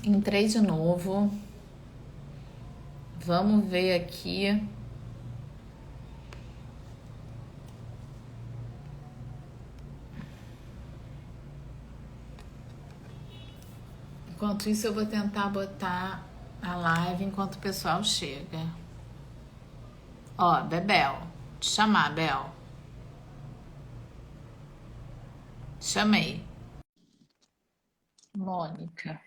Entrei de novo. Vamos ver aqui. Enquanto isso, eu vou tentar botar a live enquanto o pessoal chega. Ó, Bebel. Te chamar, Bel. Chamei. Mônica.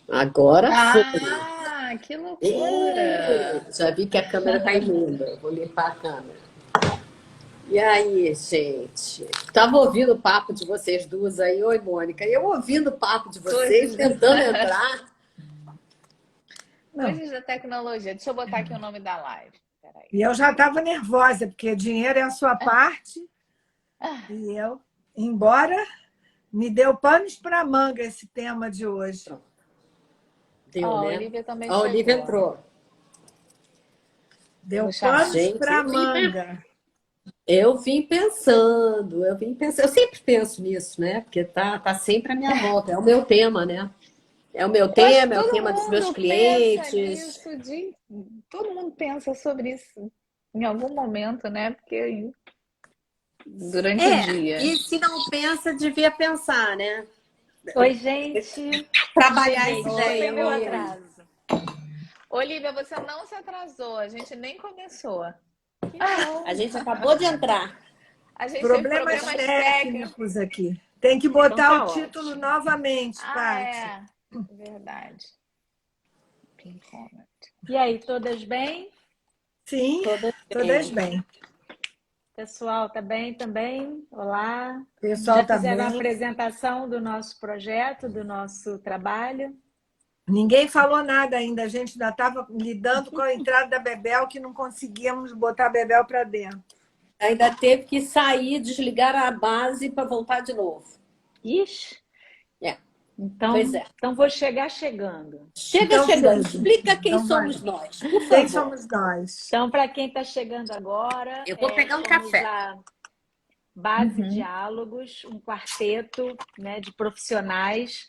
Agora foi. Ah, que loucura! Já vi que a câmera tá imunda. Vou limpar a câmera. E aí, gente? Tava ouvindo o papo de vocês duas aí. Oi, Mônica. Eu ouvindo o papo de vocês, Coisas, tentando entrar. coisas da tecnologia. Deixa eu botar aqui o nome da live. Peraí. E eu já estava nervosa, porque dinheiro é a sua parte. E eu, embora me deu panos para manga esse tema de hoje. Deu, Ó, a né? Olivia também A Olivia chegou. entrou. Deu Vou chamar. panos Gente, para manga. eu vim pensando. Eu sempre penso nisso, né? Porque tá sempre à minha volta. É o meu tema, né? É o meu Eu acho que tema, é o todo tema dos meus mundo pensa clientes. nisso, todo mundo pensa sobre isso em algum momento, né? Porque durante o dia. E se não pensa, devia pensar, né? Oi, gente. Trabalhar Cheguei, essa desculpem ideia. meu Oi. atraso. Olivia, você não se atrasou, a gente nem começou. Que bom. A gente acabou de entrar. A gente teve Problemas problemas técnicos. técnicos aqui. Tem que Então botar tá o título ótimo. novamente, Ah, Paty. é. Verdade. Pin comment. E aí, todas bem? Sim, todas bem. Pessoal, tá bem também? Olá. O pessoal Já está fizeram a bem. apresentação do nosso projeto, do nosso trabalho? Ninguém falou nada ainda. A gente ainda estava lidando com a entrada da Bebel, que não conseguíamos botar a Bebel para dentro. Ainda teve que sair, desligar a base para voltar de novo. Ixi. É. Então, Pois é. então vou chegar chegando. Chega Então, chegando. chega. Explica quem Então, vai. somos nós, por Quem favor. somos nós? Então, para quem está chegando agora, Eu vou pegar um somos café. a Base Diálogos, um quarteto, né, de profissionais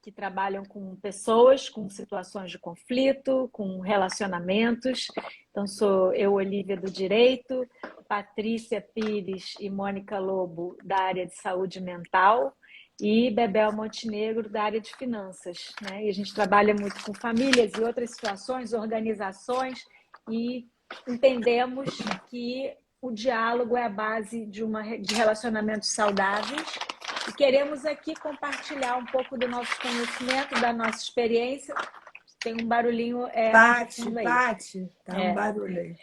que trabalham com pessoas, com situações de conflito, com relacionamentos. Então, sou eu, Olivia, do Direito, Patrícia Pires e Mônica Lobo, da área de saúde mental, e Bebel Montenegro, da área de finanças, né? E a gente trabalha muito com famílias e outras situações, organizações, e entendemos que o diálogo é a base de relacionamentos saudáveis e queremos aqui compartilhar um pouco do nosso conhecimento, da nossa experiência. Tem um barulhinho Paty, fundo aí. Paty. Tá um barulho aí.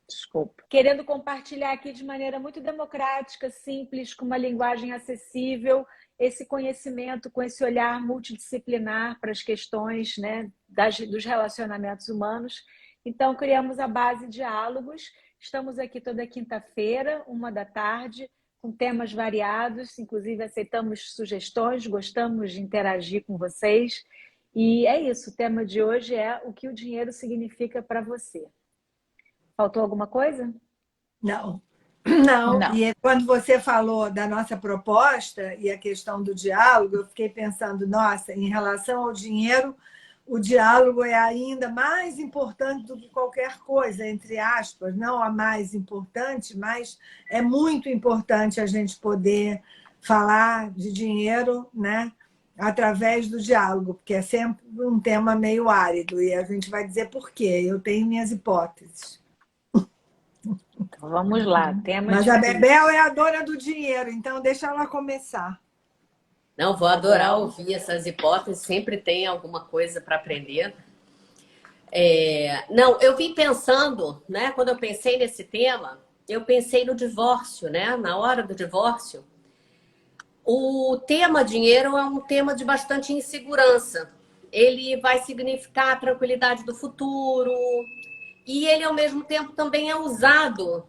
Desculpa. Querendo compartilhar aqui de maneira muito democrática, simples, com uma linguagem acessível, esse conhecimento com esse olhar multidisciplinar para as questões, né, dos relacionamentos humanos. Então, criamos a Base Diálogos. Estamos aqui toda quinta-feira, 13h, com temas variados, inclusive aceitamos sugestões, gostamos de interagir com vocês. E é isso, o tema de hoje é o que o dinheiro significa para você. Faltou alguma coisa? Não. Não. Não. E quando você falou da nossa proposta e a questão do diálogo, eu fiquei pensando, nossa, em relação ao dinheiro, o diálogo é ainda mais importante do que qualquer coisa, entre aspas, não a mais importante, mas é muito importante a gente poder falar de dinheiro, né, através do diálogo, porque é sempre um tema meio árido, e a gente vai dizer por quê. Eu tenho minhas hipóteses. Então vamos lá, tema Mas a difícil. Bebel é a dona do dinheiro, então deixa ela começar. Não, vou adorar ouvir essas hipóteses, sempre tem alguma coisa para aprender. Não, eu vim pensando, né? Quando eu pensei nesse tema, eu pensei no divórcio, né? Na hora do divórcio. O tema dinheiro é um tema de bastante insegurança. Ele vai significar a tranquilidade do futuro e ele, ao mesmo tempo, também é usado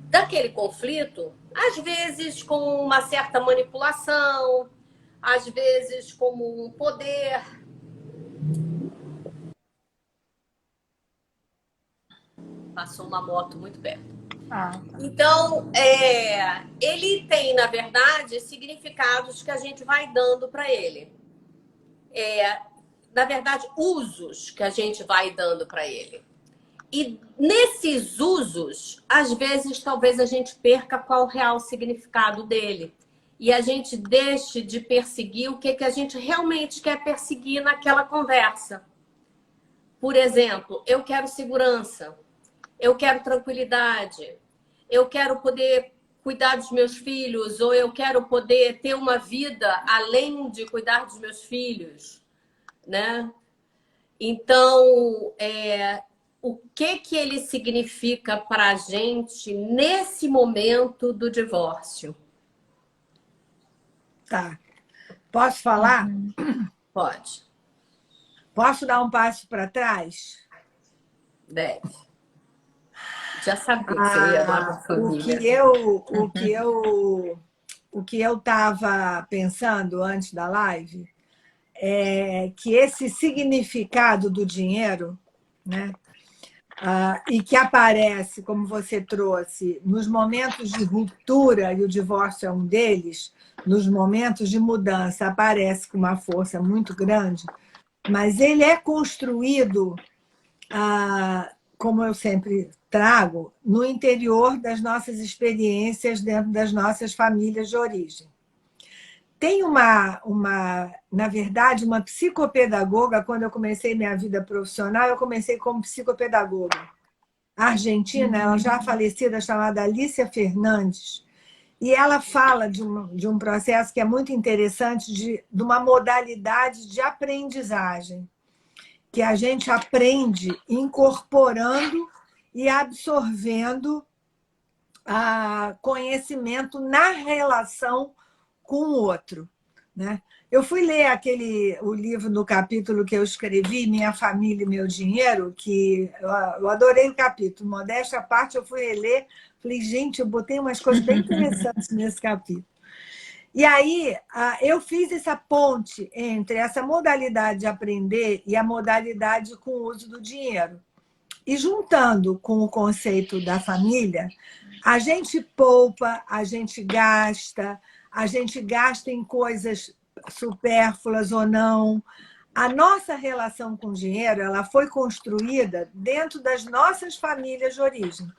daquele conflito, às vezes com uma certa manipulação, às vezes como um poder. Passou uma moto muito perto. Ah, tá. Então, ele tem, na verdade, significados que a gente vai dando para ele. Na verdade, usos que a gente vai dando para ele. E nesses usos, às vezes, talvez a gente perca qual o real significado dele. E a gente deixe de perseguir o que a gente realmente quer perseguir naquela conversa. Por exemplo, eu quero segurança, eu quero tranquilidade, eu quero poder cuidar dos meus filhos, ou eu quero poder ter uma vida além de cuidar dos meus filhos, né? Então, o que ele significa para a gente nesse momento do divórcio? Tá. Posso falar? Pode, Posso dar um passo para trás? deve. Já sabia que você ia dar para a O família. que eu, o que eu, o que eu estava pensando antes da live é que esse significado do dinheiro, né? E que aparece, como você trouxe, nos momentos de ruptura, e o divórcio é um deles, nos momentos de mudança, aparece com uma força muito grande, mas ele é construído, como eu sempre trago, no interior das nossas experiências dentro das nossas famílias de origem. Tem na verdade, uma psicopedagoga. Quando eu comecei minha vida profissional, eu comecei como psicopedagoga argentina, ela já falecida, chamada Alicia Fernandes, e ela fala de um processo que é muito interessante, de uma modalidade de aprendizagem, que a gente aprende incorporando e absorvendo conhecimento na relação com o outro, né? Eu fui ler o livro no capítulo que eu escrevi, Minha Família e Meu Dinheiro, que eu adorei o capítulo. Modéstia à parte, eu fui reler, falei, gente, eu botei umas coisas bem interessantes nesse capítulo. E aí, eu fiz essa ponte entre essa modalidade de aprender e a modalidade com o uso do dinheiro. E juntando com o conceito da família, a gente poupa, a gente gasta em coisas supérfluas ou não. A nossa relação com o dinheiro, ela foi construída dentro das nossas famílias de origem.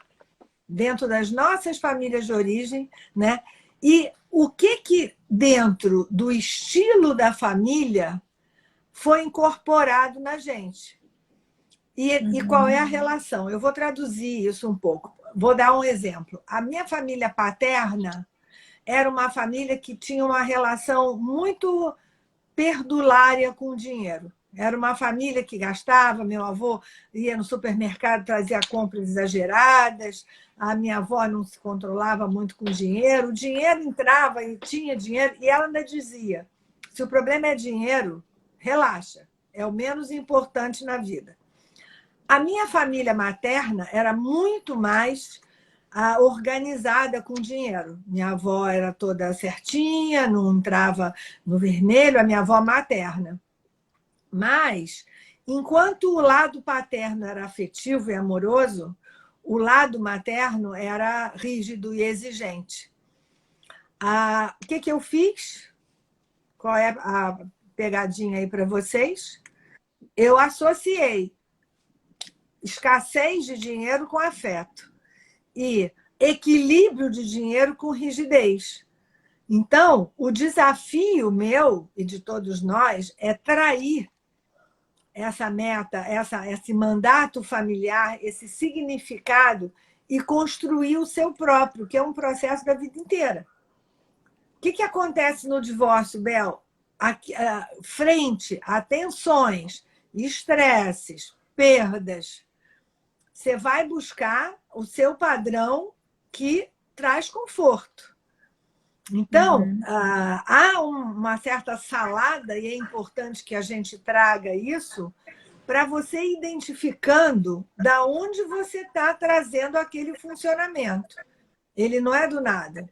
Dentro das nossas famílias de origem, né? E o que dentro do estilo da família foi incorporado na gente? E qual é a relação? Eu vou traduzir isso um pouco. Vou dar um exemplo. A minha família paterna era uma família que tinha uma relação muito perdulária com o dinheiro. Era uma família que gastava, meu avô ia no supermercado, trazia compras exageradas, a minha avó não se controlava muito com o dinheiro entrava e tinha dinheiro, e ela ainda dizia, se o problema é dinheiro, relaxa, é o menos importante na vida. A minha família materna era muito mais organizada com dinheiro. Minha avó era toda certinha, não entrava no vermelho, a minha avó materna. Mas, enquanto o lado paterno era afetivo e amoroso, o lado materno era rígido e exigente. O que eu fiz? Qual é a pegadinha aí para vocês? Eu associei escassez de dinheiro com afeto e equilíbrio de dinheiro com rigidez. Então, o desafio meu e de todos nós é trair essa meta, esse mandato familiar, esse significado e construir o seu próprio, que é um processo da vida inteira. O que acontece no divórcio, Bel? Frente a tensões, estresses, perdas, você vai buscar o seu padrão que traz conforto. Então, há uma certa salada, e é importante que a gente traga isso, para você ir identificando da onde você está trazendo aquele funcionamento. Ele não é do nada.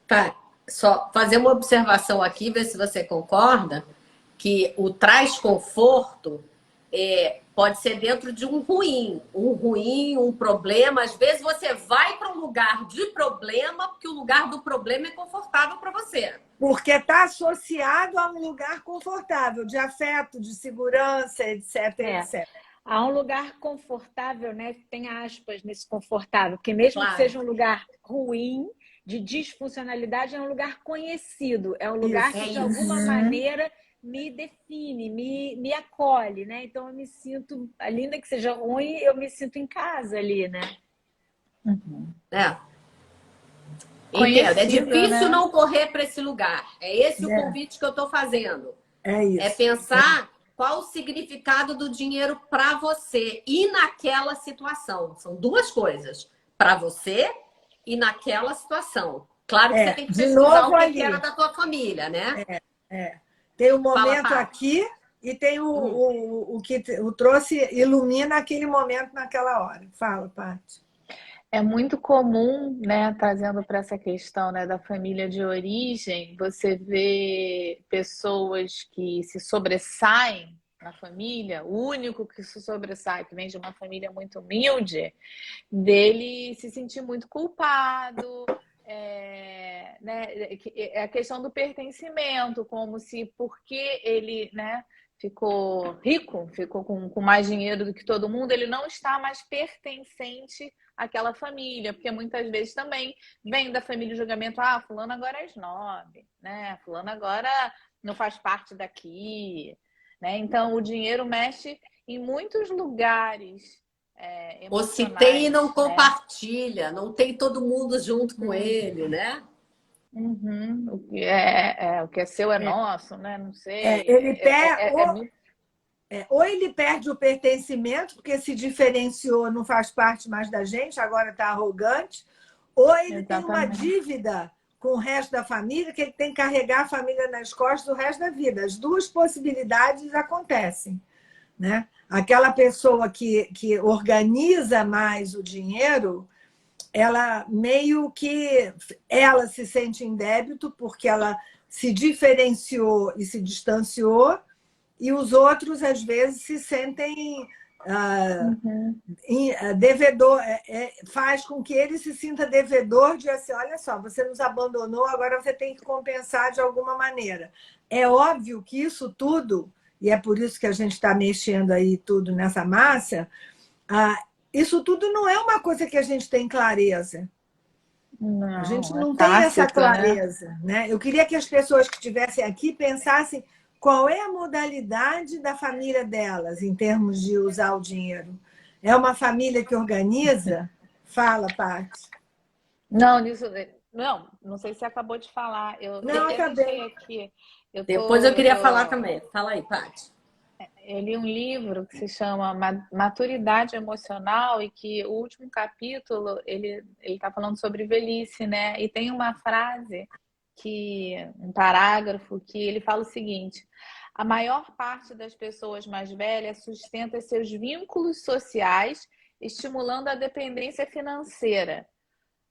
Tá. Só fazer uma observação aqui, ver se você concorda, que o traz conforto Pode ser dentro de um ruim, um problema. Às vezes você vai para um lugar de problema porque o lugar do problema é confortável para você. Porque está associado a um lugar confortável, de afeto, de segurança, etc, etc. Há um lugar confortável, né? Tem aspas nesse confortável, porque mesmo que seja um lugar ruim, de disfuncionalidade, é um lugar conhecido, é um lugar que de alguma maneira me define, me acolhe, né? Então eu me sinto, ainda que seja ruim, eu me sinto em casa ali, né? Entendo. É difícil, né, não correr para esse lugar. É esse o convite que eu estou fazendo. É isso. É pensar qual o significado do dinheiro para você e naquela situação. São duas coisas. Para você e naquela situação. Claro que você tem que pesquisar o que era da tua família, né? Tem o momento aqui e tem o que o trouxe, ilumina aquele momento naquela hora. Fala, Paty. É muito comum, né, trazendo para essa questão, né, da família de origem, você vê pessoas que se sobressaem na família, o único que se sobressai, que vem de uma família muito humilde, dele se sentir muito culpado, né, a questão do pertencimento, como se porque ele, né, ficou rico, ficou com mais dinheiro do que todo mundo, ele não está mais pertencente àquela família, porque muitas vezes também vem da família o julgamento, fulano agora é snob, né? Fulano agora não faz parte daqui, né? Então o dinheiro mexe em muitos lugares emocionais. Ou se tem e não compartilha, não tem todo mundo junto com ele, né? O que é seu é nosso, né? Não sei. Ou ele perde o pertencimento, porque se diferenciou, não faz parte mais da gente, agora está arrogante, ou ele tem uma dívida com o resto da família, que ele tem que carregar a família nas costas o resto da vida. As duas possibilidades acontecem, né? Aquela pessoa que organiza mais o dinheiro, ela meio que ela se sente em débito porque ela se diferenciou e se distanciou, e os outros às vezes se sentem devedor, faz com que ele se sinta devedor de assim, olha só, você nos abandonou, agora você tem que compensar de alguma maneira. É óbvio que isso tudo, e é por isso que a gente está mexendo aí tudo nessa massa, isso tudo não é uma coisa que a gente tem clareza. Não, a gente não tem essa clareza, né? Eu queria que as pessoas que estivessem aqui pensassem qual é a modalidade da família delas em termos de usar o dinheiro. É uma família que organiza? Fala, Paty. Não sei se você acabou de falar. Não, acabei. Aqui. Depois eu queria falar também. Fala aí, Paty. Eu li um livro que se chama Maturidade Emocional e que o último capítulo ele está falando sobre velhice, né? E tem uma frase um parágrafo que ele fala o seguinte: a maior parte das pessoas mais velhas sustenta seus vínculos sociais, estimulando a dependência financeira,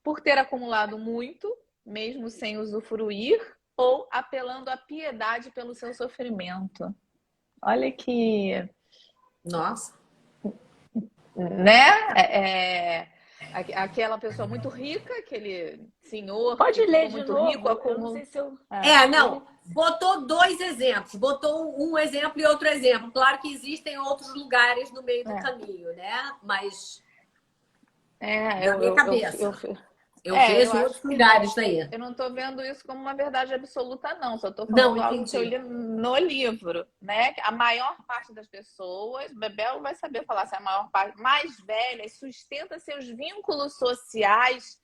por ter acumulado muito, mesmo sem usufruir, ou apelando à piedade pelo seu sofrimento. Olha que... Nossa! Né? Aquela pessoa muito rica, aquele senhor... Pode ler de muito novo? Rico, eu não sei se eu... não. Botou dois exemplos. Botou um exemplo e outro exemplo. Claro que existem outros lugares no meio do caminho, né? Mas... na minha cabeça. Eu vejo outros lugares daí. Eu não estou vendo isso como uma verdade absoluta, não. Só estou falando algo que eu li no livro, né? A maior parte das pessoas, Bebel vai saber falar se a maior parte, mais velhas, sustenta seus vínculos sociais,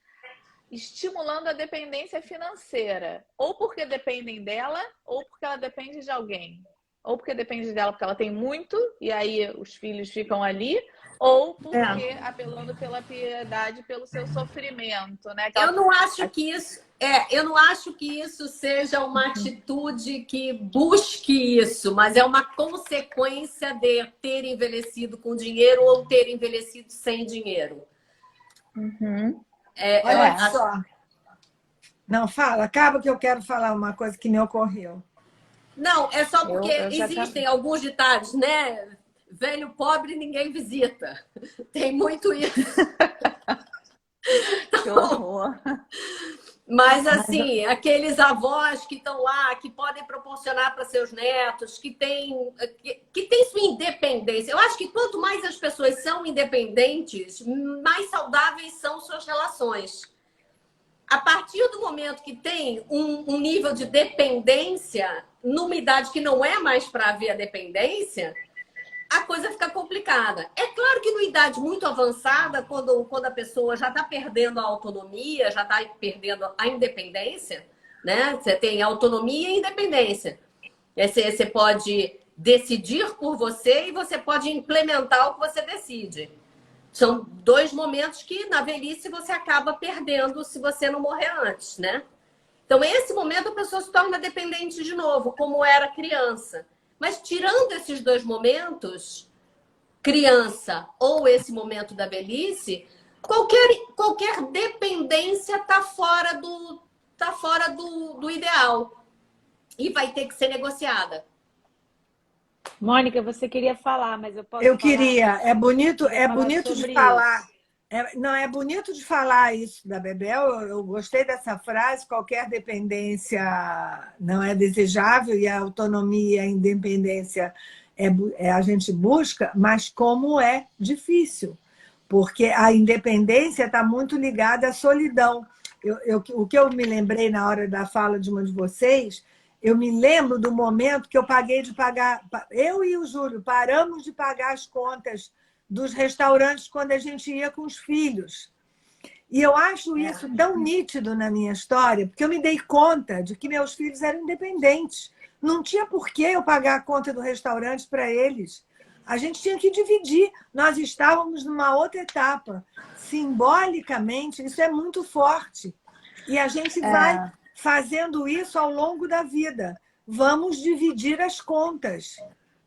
estimulando a dependência financeira. Ou porque dependem dela, ou porque ela depende de alguém. Ou porque depende dela porque ela tem muito, e aí os filhos ficam ali, ou porque apelando pela piedade, pelo seu sofrimento, né? Eu não acho que isso seja uma atitude que busque isso, mas é uma consequência de ter envelhecido com dinheiro ou ter envelhecido sem dinheiro. Olha só. Não, fala, acaba que eu quero falar uma coisa que me ocorreu. Não, é só porque existem alguns ditados, né? velho pobre ninguém visita. Tem muito isso. Que horror. Mas, assim, aqueles avós que estão lá, que podem proporcionar para seus netos, que têm sua independência. Eu acho que quanto mais as pessoas são independentes, mais saudáveis são suas relações. A partir do momento que tem um nível de dependência, numa idade que não é mais para haver a dependência, a coisa fica complicada. É claro que numa idade muito avançada, quando a pessoa já está perdendo a autonomia, já está perdendo a independência, né? Você tem autonomia e independência. Você pode decidir por você e você pode implementar o que você decide. São dois momentos que, na velhice, você acaba perdendo se você não morrer antes, né? Então, esse momento, a pessoa se torna dependente de novo, como era criança. Mas, tirando esses dois momentos, criança ou esse momento da velhice, qualquer dependência está fora do ideal. E vai ter que ser negociada. Mônica, você queria falar, mas eu posso Eu falar? queria. É bonito de sobre falar. Não, é bonito de falar isso da Bebel. Eu gostei dessa frase. Qualquer dependência não é desejável e a autonomia, a independência a gente busca, mas como é difícil, porque a independência está muito ligada à solidão. O que eu me lembrei na hora da fala de uma de vocês, eu me lembro do momento que eu paguei de pagar. Eu e o Júlio paramos de pagar as contas dos restaurantes quando a gente ia com os filhos. E eu acho isso tão nítido na minha história, porque eu me dei conta de que meus filhos eram independentes. Não tinha por que eu pagar a conta do restaurante para eles. A gente tinha que dividir. Nós estávamos numa outra etapa. Simbolicamente, isso é muito forte. E a gente vai fazendo isso ao longo da vida. Vamos dividir as contas.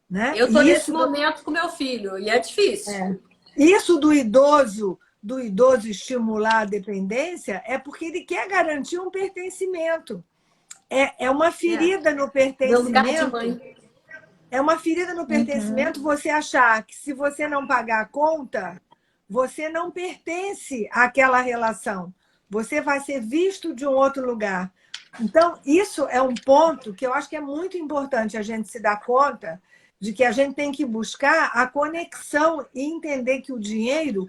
Né? Eu estou nesse momento com meu filho, e é difícil. Isso do idoso estimular a dependência é porque ele quer garantir um pertencimento. É uma ferida no Meu lugar de pertencimento. mãe. É uma ferida no pertencimento você achar que se você não pagar a conta, você não pertence àquela relação. Você vai ser visto de um outro lugar. Então, isso é um ponto que eu acho que é muito importante a gente se dar conta de que a gente tem que buscar a conexão e entender que o dinheiro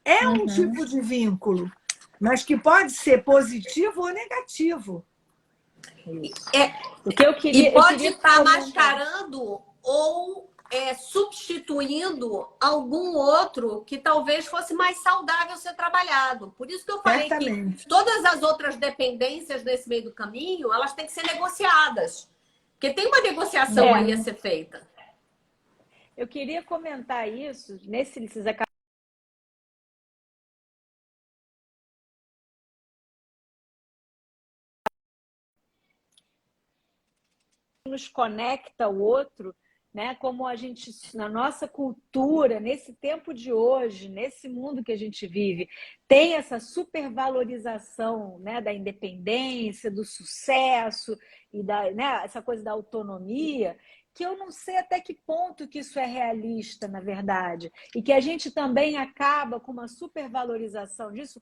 é um tipo de vínculo, mas que pode ser positivo ou negativo. O que eu queria, e pode estar mascarando ou substituindo algum outro que talvez fosse mais saudável ser trabalhado. Por isso que eu falei que todas as outras dependências nesse meio do caminho, elas têm que ser negociadas. Porque tem uma negociação aí a ser feita. Eu queria comentar isso, vocês acabaram nos conecta ao outro, né? Como a gente, na nossa cultura, nesse tempo de hoje, nesse mundo que a gente vive, tem essa supervalorização, né, da independência, do sucesso e essa coisa da autonomia, que eu não sei até que ponto que isso é realista, na verdade, e que a gente também acaba com uma supervalorização disso,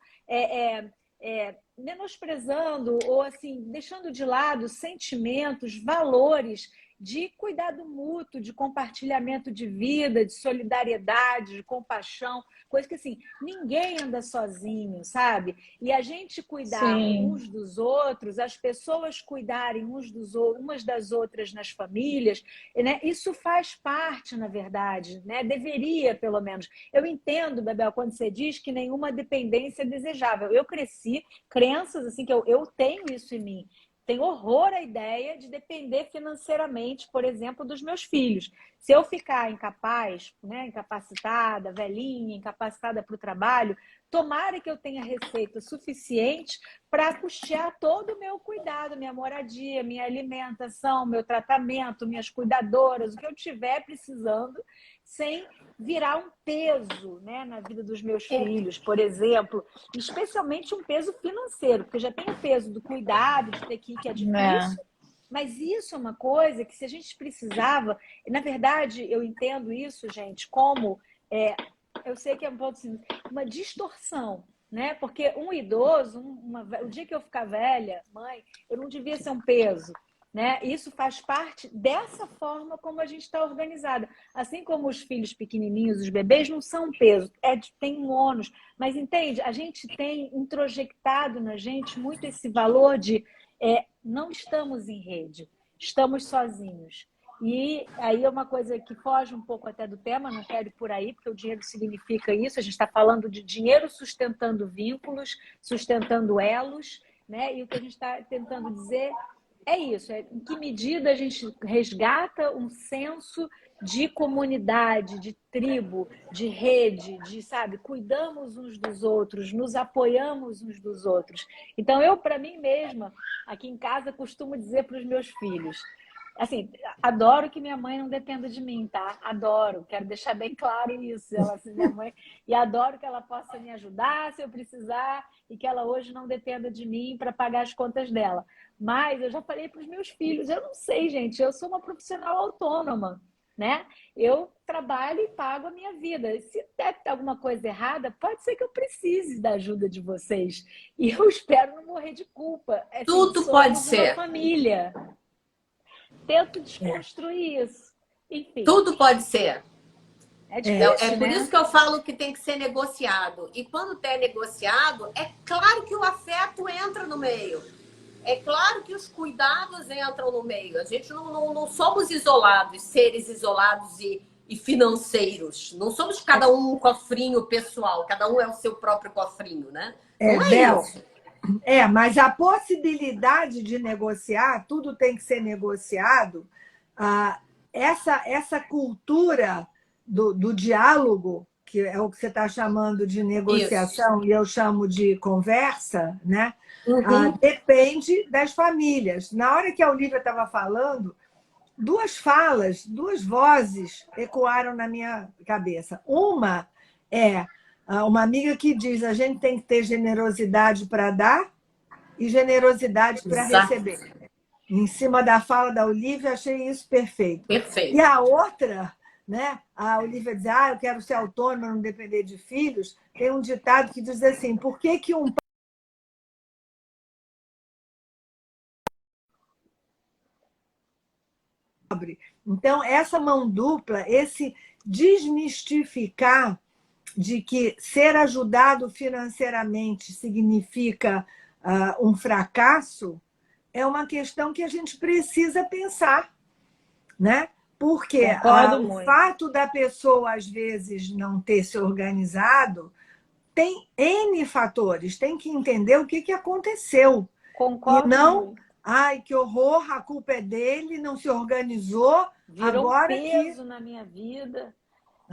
menosprezando ou assim deixando de lado sentimentos, valores de cuidado mútuo, de compartilhamento de vida, de solidariedade, de compaixão, coisa que assim, ninguém anda sozinho, sabe? E a gente cuidar uns dos outros, as pessoas cuidarem umas das outras nas famílias, né? Isso faz parte, na verdade, né? Deveria, pelo menos. Eu entendo, Bebel, quando você diz que nenhuma dependência é desejável. Eu cresci, crenças assim, que eu tenho isso em mim. Tenho horror à ideia de depender financeiramente, por exemplo, dos meus filhos. Se eu ficar incapaz, né, incapacitada, velhinha, incapacitada para o trabalho, tomara que eu tenha receita suficiente para custear todo o meu cuidado, minha moradia, minha alimentação, meu tratamento, minhas cuidadoras, o que eu estiver precisando, sem virar um peso, né, na vida dos meus filhos, por exemplo, especialmente um peso financeiro, porque já tem o peso do cuidado, de ter que ir, que é difícil, Mas isso é uma coisa que se a gente precisava... Na verdade, eu entendo isso, gente, como... eu sei que é um pouco assim, uma distorção, né? Porque um idoso, o dia que eu ficar velha, mãe, eu não devia ser um peso, né? Isso faz parte dessa forma como a gente está organizada. Assim como os filhos pequenininhos, os bebês, não são um peso, tem um ônus. Mas entende? A gente tem introjectado na gente muito esse valor de não estamos em rede, estamos sozinhos. E aí é uma coisa que foge um pouco até do tema, não quero ir por aí, porque o dinheiro significa isso, a gente está falando de dinheiro sustentando vínculos, sustentando elos, né? E o que a gente está tentando dizer é isso, em que medida a gente resgata um senso de comunidade, de tribo, de rede, de, sabe, cuidamos uns dos outros, nos apoiamos uns dos outros. Então, eu, para mim mesma, aqui em casa, costumo dizer para os meus filhos, assim, adoro que minha mãe não dependa de mim, tá? Adoro, quero deixar bem claro isso. Ela, assim, minha mãe, e adoro que ela possa me ajudar se eu precisar e que ela hoje não dependa de mim para pagar as contas dela. Mas eu já falei para os meus filhos, eu não sei, gente, eu sou uma profissional autônoma, né? Eu trabalho e pago a minha vida. Se der alguma coisa errada, pode ser que eu precise da ajuda de vocês. E eu espero não morrer de culpa. Assim, Tudo pode somos uma ser. família. Tento desconstruir isso. Enfim. Tudo pode ser. É difícil, por né? isso que eu falo que tem que ser negociado. E quando é negociado, é claro que o afeto entra no meio. É claro que os cuidados entram no meio. A gente não somos isolados, seres isolados e financeiros. Não somos cada um cofrinho pessoal. Cada um é o seu próprio cofrinho, né? Não é Bel, isso. mas a possibilidade de negociar, tudo tem que ser negociado. Essa cultura do diálogo, que é o que você está chamando de negociação, Isso. e eu chamo de conversa, né? Uhum. Depende das famílias. Na hora que a Olivia estava falando, duas falas, duas vozes ecoaram na minha cabeça. Uma é uma amiga que diz: a gente tem que ter generosidade para dar e generosidade para Exato. receber. Em cima da fala da Olivia, achei isso perfeito. Perfeito. E a outra, né? A Olivia diz: eu quero ser autônoma, não depender de filhos. Tem um ditado que diz assim: por que um pobre? Então, essa mão dupla, esse desmistificar de que ser ajudado financeiramente significa um fracasso, é uma questão que a gente precisa pensar, né? Porque o fato da pessoa, às vezes, não ter se organizado tem N fatores, tem que entender o que aconteceu. Concordo. E não, ai, que horror, a culpa é dele, não se organizou. Virou agora um peso na minha vida.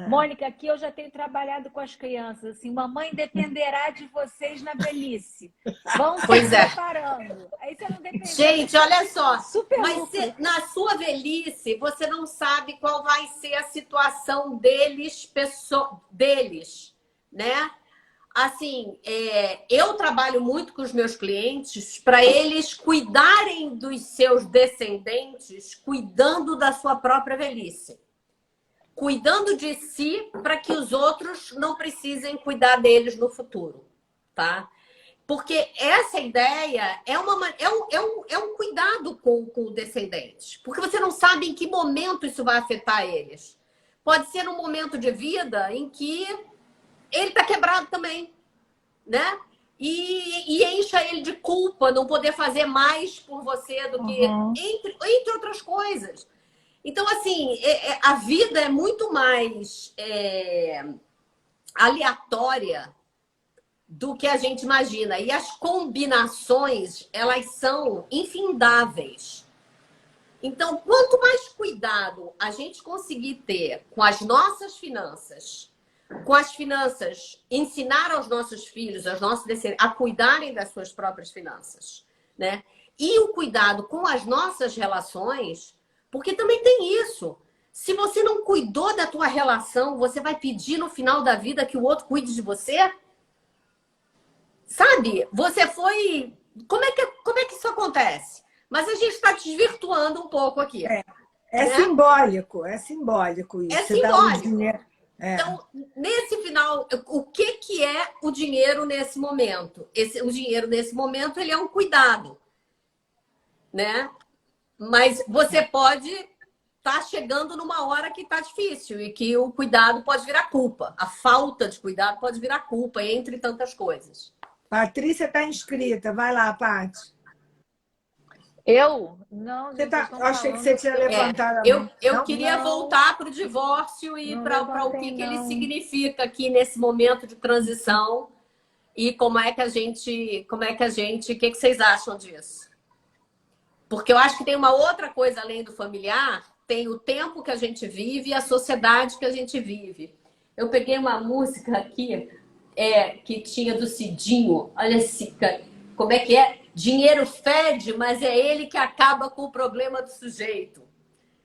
Mônica, aqui eu já tenho trabalhado com as crianças. Assim, mamãe dependerá de vocês na velhice. Vão se preparando. Aí você não depende. Gente, olha só. Mas na sua velhice, você não sabe qual vai ser a situação deles, né? Assim, eu trabalho muito com os meus clientes para eles cuidarem dos seus descendentes, cuidando da sua própria velhice. Cuidando de si para que os outros não precisem cuidar deles no futuro, tá? Porque essa ideia é um cuidado com o descendente. Porque você não sabe em que momento isso vai afetar eles. Pode ser num momento de vida em que ele está quebrado também, né? E encha ele de culpa, não poder fazer mais por você do que... Entre outras coisas. Então, assim, a vida é muito mais aleatória do que a gente imagina. E as combinações, elas são infindáveis. Então, quanto mais cuidado a gente conseguir ter com as nossas finanças, ensinar aos nossos filhos, aos nossos descendentes, a cuidarem das suas próprias finanças, né? E o cuidado com as nossas relações... Porque também tem isso. Se você não cuidou da tua relação, você vai pedir no final da vida que o outro cuide de você? Sabe? Você foi... Como é que isso acontece? Mas a gente está desvirtuando um pouco aqui. É né? simbólico isso. É Você dá o simbólico. dinheiro. Então, nesse final, o que é o dinheiro nesse momento? O dinheiro nesse momento ele é um cuidado, né? Mas você pode estar chegando numa hora que está difícil e que o cuidado pode virar culpa. A falta de cuidado pode virar culpa, entre tantas coisas. Patrícia está inscrita. Vai lá, Paty. Eu? Não, gente, vocês estão Eu achei que você falando tinha sobre... levantado a Eu, mão. eu Não? queria Não, voltar para o divórcio e não para o levantei, que ele não. significa aqui nesse momento de transição e como é que a gente, o que vocês acham disso? Porque eu acho que tem uma outra coisa além do familiar, tem o tempo que a gente vive e a sociedade que a gente vive. Eu peguei uma música aqui que tinha do Cidinho. Olha esse, como é que é? Dinheiro fede, mas é ele que acaba com o problema do sujeito,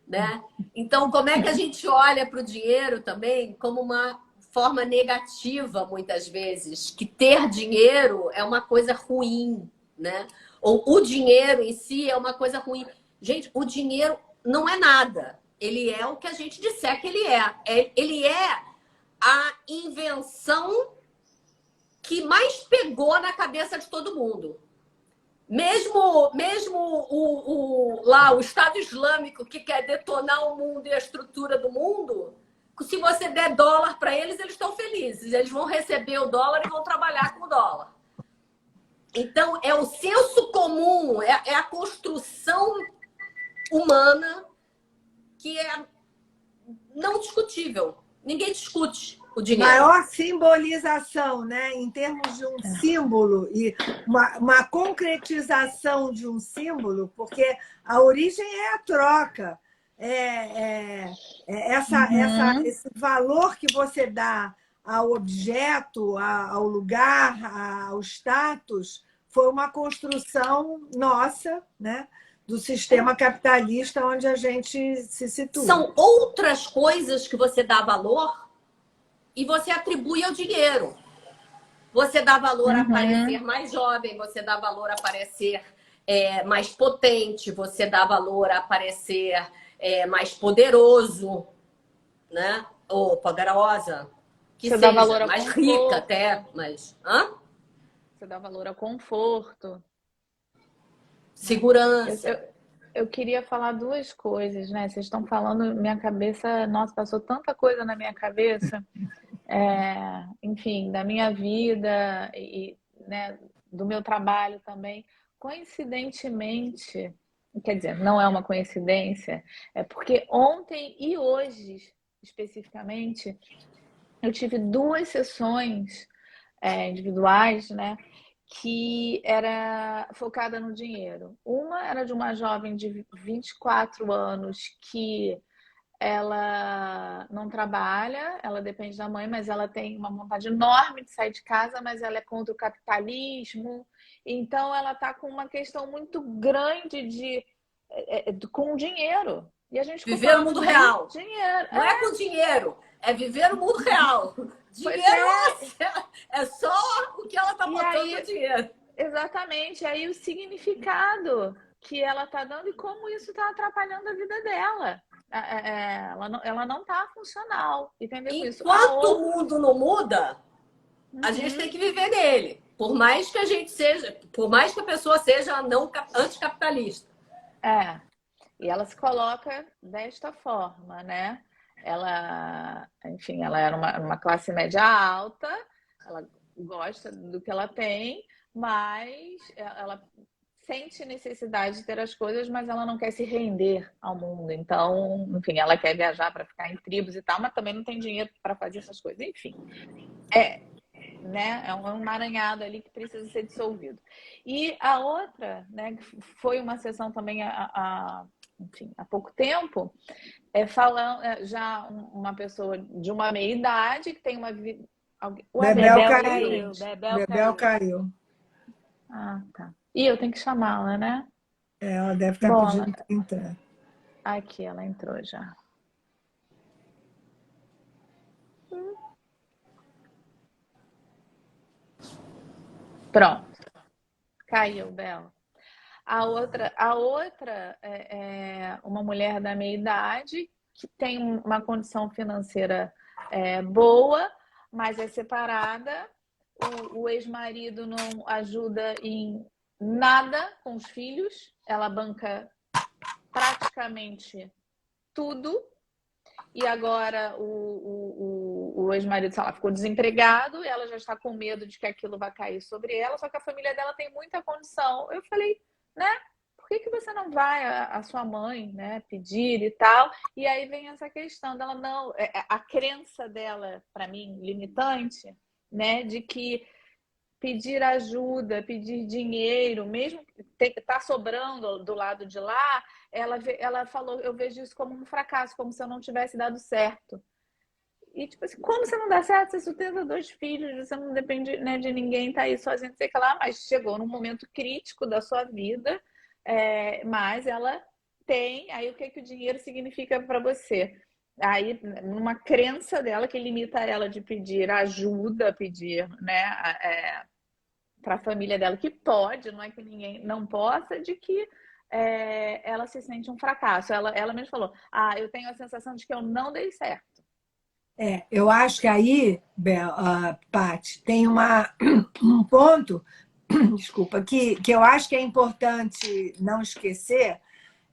né? Então, como é que a gente olha para o dinheiro também como uma forma negativa, muitas vezes, que ter dinheiro é uma coisa ruim, né? Ou o dinheiro em si é uma coisa ruim. Gente, o dinheiro não é nada. Ele é o que a gente disser que ele é. Ele é a invenção que mais pegou na cabeça de todo mundo. Mesmo lá, o Estado Islâmico, que quer detonar o mundo e a estrutura do mundo, se você der dólar para eles, eles estão felizes. Eles vão receber o dólar e vão trabalhar com o dólar. Então, é o senso comum, é a construção humana que é não discutível. Ninguém discute o dinheiro. Maior simbolização, né? Em termos de um símbolo e uma concretização de um símbolo, porque a origem é a troca. Esse valor que você dá ao objeto, ao lugar, ao status, foi uma construção nossa, né? Do sistema capitalista onde a gente se situa. São outras coisas que você dá valor e você atribui ao dinheiro. Você dá valor a parecer mais jovem, você dá valor a parecer mais potente, você dá valor a parecer mais poderoso, né? Ou poderosa, que Você seja, dá valor ao mais conforto. rica até, mas... Você dá valor ao conforto. Segurança. Eu queria falar duas coisas, né? Vocês estão falando, minha cabeça, nossa, passou tanta coisa na minha cabeça, enfim, da minha vida e, né, do meu trabalho também. Coincidentemente, quer dizer, não é uma coincidência, é porque ontem e hoje, especificamente, eu tive duas sessões individuais, né? Que era focada no dinheiro. Uma era de uma jovem de 24 anos que ela não trabalha, ela depende da mãe, mas ela tem uma vontade enorme de sair de casa, mas ela é contra o capitalismo. Então ela está com uma questão muito grande com o dinheiro. E a gente ficou Viver o falando mundo de real. dinheiro. Não é com dinheiro, é viver o mundo real. Pois Dinheiro é só o que ela está botando aí, no dinheiro. exatamente, aí o significado que ela está dando e como isso está atrapalhando a vida dela. Ela não está funcional, entendeu? Com isso. Enquanto o mundo não muda, a gente tem que viver nele. Por mais que a gente seja, por mais que a pessoa seja não anticapitalista. E ela se coloca desta forma, né? Ela, enfim, ela era uma classe média alta, ela gosta do que ela tem, mas ela sente necessidade de ter as coisas, mas ela não quer se render ao mundo. Então, enfim, ela quer viajar para ficar em tribos e tal, mas também não tem dinheiro para fazer essas coisas. Enfim, né? É um emaranhado ali que precisa ser dissolvido. E a outra, né, que foi uma sessão também enfim, há pouco tempo, falando já uma pessoa de uma meia idade que tem uma vida. Bebel caiu. Ah, tá. E eu tenho que chamá-la, né? Ela deve estar Bom, pedindo para entrar. aqui ela entrou já. Pronto. Caiu, Bel. A outra é uma mulher da meia idade que tem uma condição financeira boa, mas é separada. O ex-marido não ajuda em nada com os filhos. Ela banca praticamente tudo. E agora o ex-marido, sei lá, ficou desempregado, ela já está com medo de que aquilo vai cair sobre ela, só que a família dela tem muita condição. Eu falei, né? Por que você não vai a sua mãe, né, pedir e tal? E aí vem essa questão dela não, a crença dela, para mim, limitante, né, de que pedir ajuda, pedir dinheiro, mesmo que tá sobrando do lado de lá, ela falou, eu vejo isso como um fracasso, como se eu não tivesse dado certo. E tipo assim, como você não dá certo? Você sustenta 2 filhos, você não depende, né, de ninguém, tá aí sozinho, sei lá, mas chegou num momento crítico da sua vida, mas ela tem, aí o que que o dinheiro significa para você? Aí, uma crença dela que limita ela de pedir ajuda, pedir, né, para a família dela, que pode, não é que ninguém não possa, de que ela se sente um fracasso. Ela mesma falou, eu tenho a sensação de que eu não dei certo. Eu acho que aí, Paty, tem um ponto, desculpa, que eu acho que é importante não esquecer,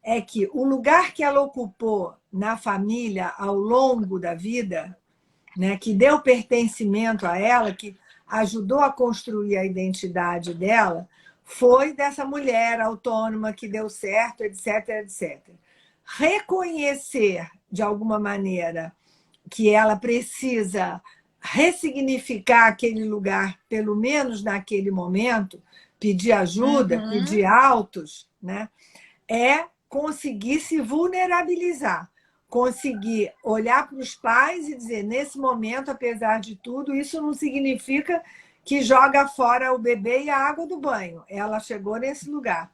é que o lugar que ela ocupou na família ao longo da vida, né, que deu pertencimento a ela, que ajudou a construir a identidade dela, foi dessa mulher autônoma que deu certo, etc, etc. Reconhecer, de alguma maneira, que ela precisa ressignificar aquele lugar, pelo menos naquele momento, pedir ajuda, pedir autos, né? É conseguir se vulnerabilizar, conseguir olhar para os pais e dizer, nesse momento, apesar de tudo, isso não significa que joga fora o bebê e a água do banho. Ela chegou nesse lugar.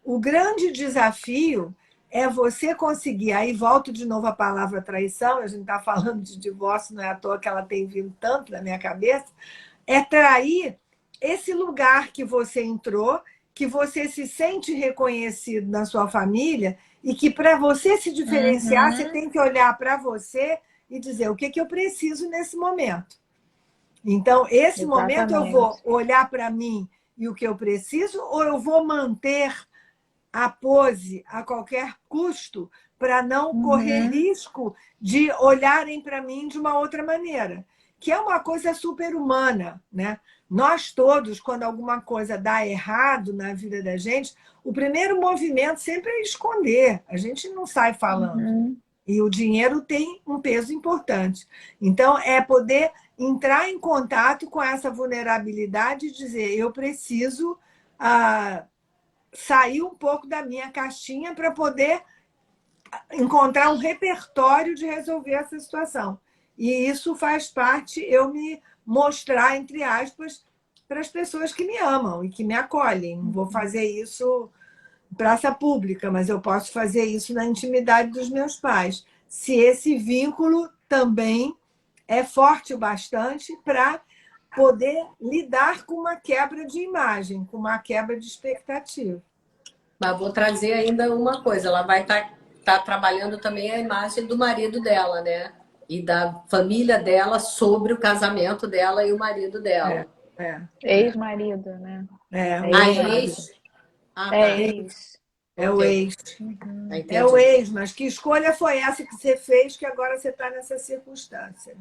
O grande desafio é você conseguir, aí volto de novo à palavra traição, a gente está falando de divórcio, não é à toa que ela tem vindo tanto na minha cabeça, é trair esse lugar que você entrou, que você se sente reconhecido na sua família e que para você se diferenciar, você tem que olhar para você e dizer o que eu preciso nesse momento. Então, esse momento eu vou olhar para mim e o que eu preciso, ou eu vou manter a pose a qualquer custo para não correr risco de olharem para mim de uma outra maneira, que é uma coisa super-humana, né? Nós todos, quando alguma coisa dá errado na vida da gente, o primeiro movimento sempre é esconder, a gente não sai falando. E o dinheiro tem um peso importante. Então, é poder entrar em contato com essa vulnerabilidade e dizer, eu preciso sair um pouco da minha caixinha para poder encontrar um repertório de resolver essa situação. E isso faz parte, eu me mostrar, entre aspas, para as pessoas que me amam e que me acolhem. Não vou fazer isso em praça pública, mas eu posso fazer isso na intimidade dos meus pais. Se esse vínculo também é forte o bastante para poder lidar com uma quebra de imagem, com uma quebra de expectativa. Mas vou trazer ainda uma coisa, ela vai estar trabalhando também a imagem do marido dela, né? E da família dela sobre o casamento dela e o marido dela. Ex-marido, né? Ex? Tá. Ex. É o ex. É o ex, mas que escolha foi essa que você fez que agora você está nessa circunstância?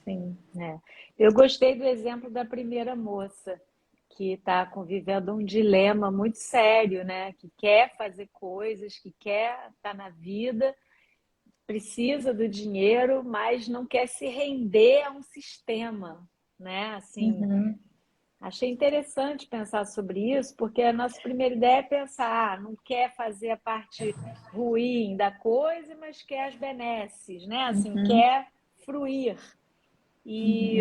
Sim, Eu gostei do exemplo da primeira moça, que está convivendo um dilema muito sério, né? Que quer fazer coisas, que quer estar na vida, precisa do dinheiro, mas não quer se render a um sistema, né? Assim, achei interessante pensar sobre isso, porque a nossa primeira ideia é pensar, não quer fazer a parte ruim da coisa, mas quer as benesses, né? Assim, quer fruir. E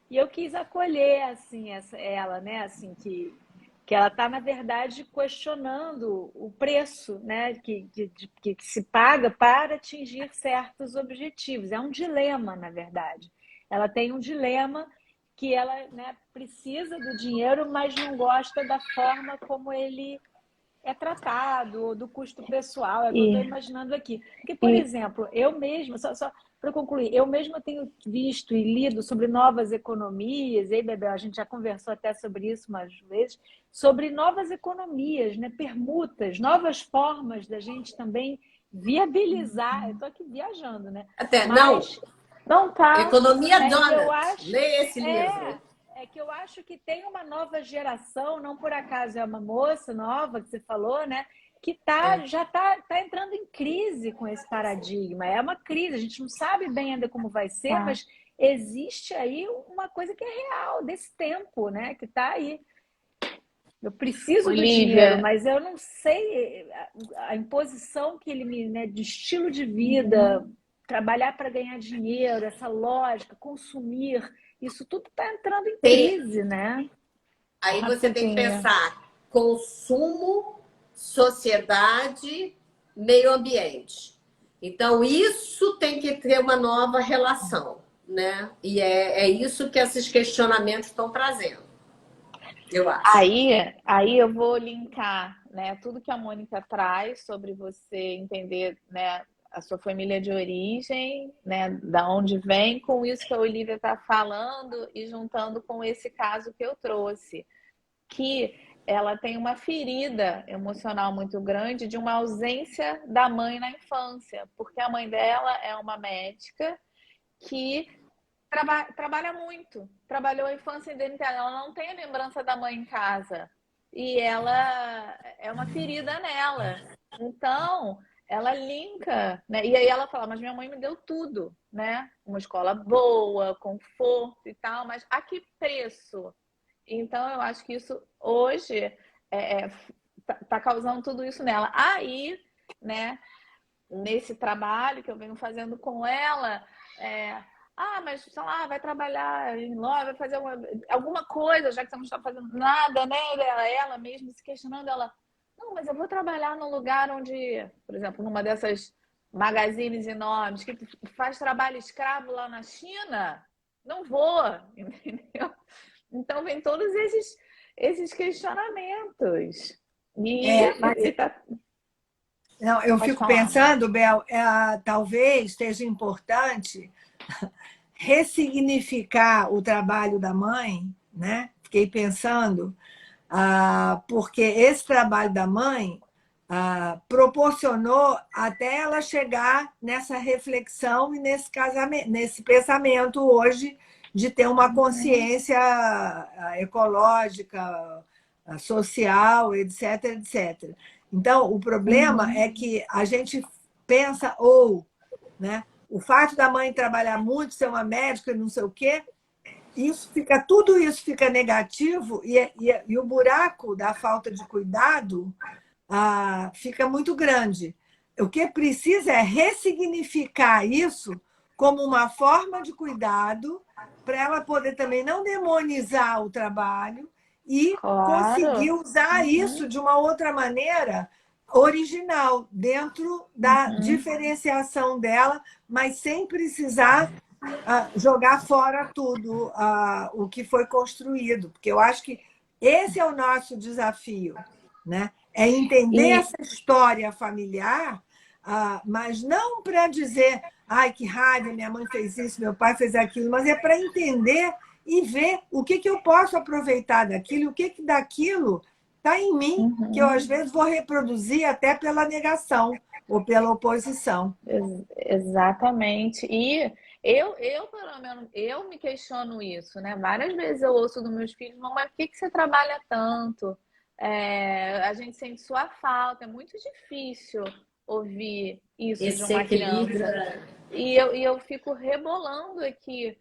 eu quis acolher assim ela, né? Assim que ela está na verdade questionando o preço, né? Que se paga para atingir certos objetivos. É um dilema, na verdade. Ela tem um dilema que ela, né, precisa do dinheiro, mas não gosta da forma como ele é tratado, ou do custo pessoal, é o que eu estou E, imaginando aqui. Porque, por e exemplo, eu mesma, só para concluir, eu mesma tenho visto e lido sobre novas economias, e aí, Bebel, a gente já conversou até sobre isso umas vezes, sobre novas economias, né, permutas, novas formas da gente também viabilizar. Eu estou aqui viajando, né? Até, não, Mas não tá, Economia é que eu Donut. acho, Leia esse é, livro. é que eu acho que tem uma nova geração, não por acaso é uma moça nova que você falou, né? Que É. já tá entrando em crise com esse paradigma. É uma crise, a gente não sabe bem ainda como vai ser, tá. mas existe aí uma coisa que é real desse tempo, né? Que está aí. Eu preciso do dinheiro, Olivia, mas eu não sei a imposição que ele me, né, de estilo de uhum, vida, trabalhar para ganhar dinheiro, essa lógica, consumir, isso tudo está entrando em Tem, crise, né? aí você tem que rapidinho. pensar consumo, sociedade, meio ambiente. Então, isso tem que ter uma nova relação, né? E é isso que esses questionamentos estão trazendo, eu acho. Aí eu vou linkar, né, tudo que a Mônica traz sobre você entender, né, a sua família de origem, né, da onde vem, com isso que a Olivia está falando e juntando com esse caso que eu trouxe, que ela tem uma ferida emocional muito grande de uma ausência da mãe na infância, porque a mãe dela é uma médica que trabalha muito, trabalhou a infância inteira, ela não tem a lembrança da mãe em casa e ela é uma ferida nela. Então, ela linka, né? E aí ela fala, mas minha mãe me deu tudo, né? Uma escola boa, conforto e tal, mas a que preço? Então, eu acho que isso hoje tá causando tudo isso nela. Aí, né, nesse trabalho que eu venho fazendo com ela, mas sei lá, vai trabalhar em loja, vai fazer alguma coisa, já que você não está fazendo nada, né? Ela mesma se questionando, ela, não, mas eu vou trabalhar num lugar onde, por exemplo, numa dessas magazines enormes que faz trabalho escravo lá na China, não vou, entendeu? Então vem todos esses questionamentos. Mas E tá, não, eu pode fico falar. pensando, Bel, talvez seja importante ressignificar o trabalho da mãe, né? Fiquei pensando, porque esse trabalho da mãe proporcionou até ela chegar nessa reflexão e nesse casamento, nesse pensamento hoje de ter uma consciência ecológica, social, etc, etc. Então, o problema Uhum, é que a gente pensa né? O fato da mãe trabalhar muito, ser uma médica e não sei o quê, tudo isso fica negativo e o buraco da falta de cuidado fica muito grande. O que precisa é ressignificar isso como uma forma de cuidado para ela poder também não demonizar o trabalho e conseguir claro. usar Uhum, isso de uma outra maneira original, dentro da uhum. diferenciação dela, mas sem precisar jogar fora tudo o que foi construído, porque eu acho que esse é o nosso desafio, né? É entender E essa história familiar, mas não para dizer, ai, que raiva, minha mãe fez isso, meu pai fez aquilo, mas é para entender e ver o que eu posso aproveitar daquilo, o que daquilo está em mim, que eu às uhum, vezes vou reproduzir até pela negação ou pela oposição. exatamente. E pelo menos, eu me questiono isso, né? Várias vezes eu ouço dos meus filhos, mamãe, por que você trabalha tanto? A gente sente sua falta, é muito difícil ouvir isso de Esse uma equilíbrio. criança. E eu fico rebolando aqui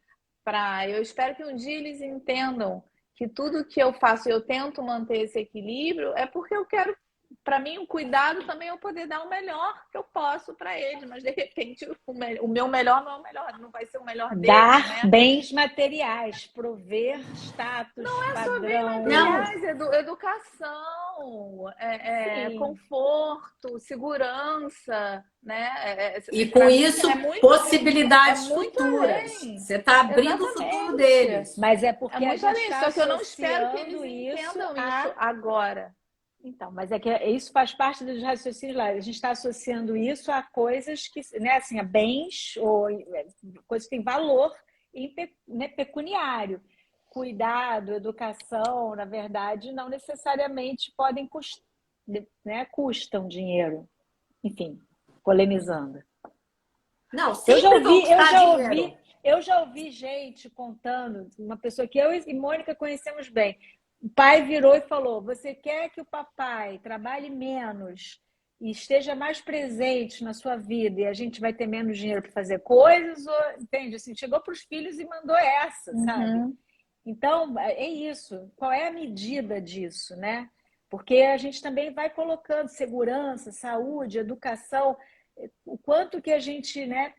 eu espero que um dia eles entendam que tudo que eu faço, eu tento manter esse equilíbrio, é porque eu quero para mim, o cuidado também é eu poder dar o melhor que eu posso para eles, mas de repente o meu melhor não é o melhor, não vai ser o melhor deles, Dar né? bens materiais, prover status, Não é só bem padrão. materiais, educação, Sim. conforto, segurança, né? E com Para mim isso, é muito, possibilidades muito futuras. além. Você está abrindo o Exatamente. futuro deles. Mas é É porque a muito gente além, está só que eu não espero que eles associando isso entendam a... isso agora. Então, mas é que isso faz parte dos raciocínios lá. A gente está associando isso a coisas que, né, assim, a bens ou coisas que têm valor né, pecuniário. Cuidado, educação, na verdade, não necessariamente podem né, custam dinheiro. Enfim, polemizando. Não, sempre vão custar dinheiro. Eu já ouvi gente contando, uma pessoa que eu e Mônica conhecemos bem. O pai virou e falou: você quer que o papai trabalhe menos e esteja mais presente na sua vida e a gente vai ter menos dinheiro para fazer coisas? Ou, entende? Assim, chegou para os filhos e mandou essa, sabe? Então, é isso. Qual é a medida disso, né? Porque a gente também vai colocando segurança, saúde, educação, o quanto que a gente, né?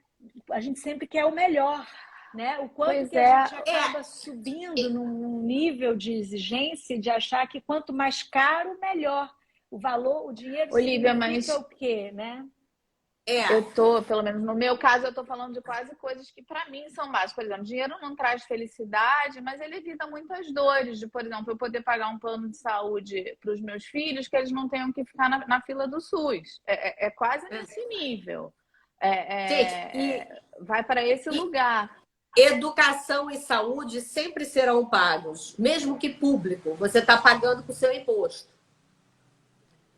A gente sempre quer o melhor. Né? O quanto que a gente acaba subindo num nível de exigência de achar que quanto mais caro, melhor. O valor, o dinheiro Olivia, significa mas o quê, né? eu tô, pelo menos no meu caso, eu tô falando de quase coisas que para mim são básicas. Por exemplo, dinheiro não traz felicidade, mas ele evita muitas dores. De, por exemplo, eu poder pagar um plano de saúde para os meus filhos, que eles não tenham que ficar na fila do SUS. É quase nesse nível. Gente, vai para esse lugar. Educação e saúde sempre serão pagos, mesmo que público. Você está pagando com o seu imposto.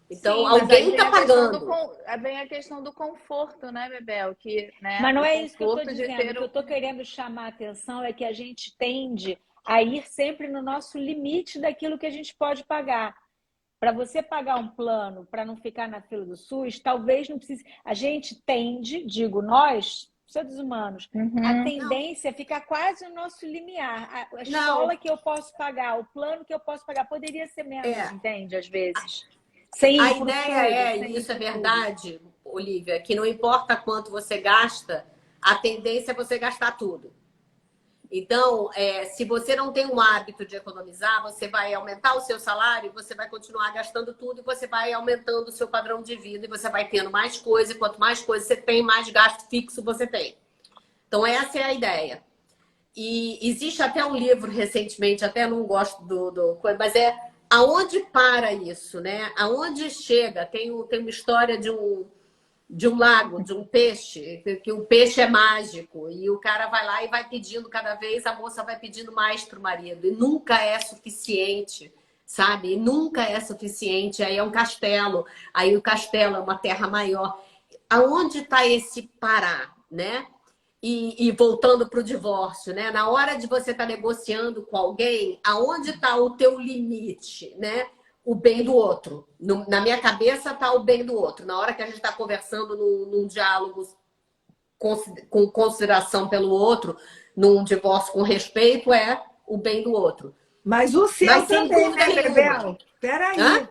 Então, sim, alguém está pagando. É bem a questão do conforto, né, Bebel? Que, né, mas não é isso que eu estou dizendo. ter... O que eu estou querendo chamar a atenção é que a gente tende a ir sempre no nosso limite daquilo que a gente pode pagar. Para você pagar um plano para não ficar na fila do SUS, talvez não precise. A gente tende, digo nós, seres humanos, a tendência é ficar quase no nosso limiar. A escola que eu posso pagar, o plano que eu posso pagar, poderia ser menos, entende? Às vezes. Sem a ideia isso é verdade, Olivia, que não importa quanto você gasta, a tendência é você gastar tudo. Então, se você não tem um hábito de economizar, você vai aumentar o seu salário, você vai continuar gastando tudo e você vai aumentando o seu padrão de vida e você vai tendo mais coisa. E quanto mais coisa você tem, mais gasto fixo você tem. Então, essa é a ideia. E existe até um livro recentemente, até não gosto mas aonde para isso, né? Aonde chega? Tem uma história de um lago, de um peixe, que o peixe é mágico e o cara vai lá e vai pedindo cada vez, a moça vai pedindo mais para o marido e nunca é suficiente, sabe? E nunca é suficiente, aí é um castelo, aí o castelo é uma terra maior. Aonde está esse parar, né? E voltando para o divórcio, né? Na hora de você estar negociando com alguém, aonde está o teu limite, né? O bem do outro. Na minha cabeça está o bem do outro. Na hora que a gente está conversando num diálogo com consideração pelo outro, num divórcio com respeito, é o bem do outro. Mas o seu mas, também, né, Bebel? Peraí.